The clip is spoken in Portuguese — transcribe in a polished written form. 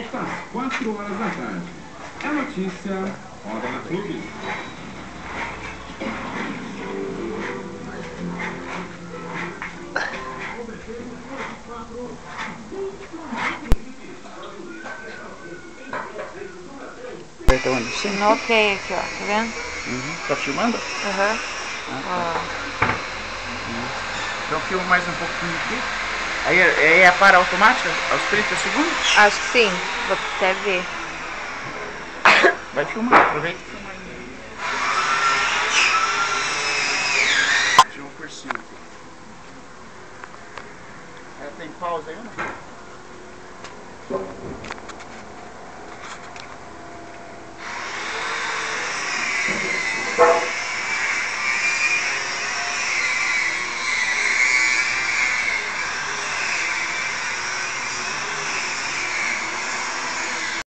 volta às 4 horas da tarde. É notícia, roda na Clube. Aperta onde? Sim. No ok aqui, ó, tá vendo? Tá filmando? Aham. Então filma mais um pouquinho aqui. Aí é a para automática? Aos 30 segundos? Acho que sim, vou até ver. Vai filmar, aproveita e filma aí. De 1%. Tem pausa aí ou não?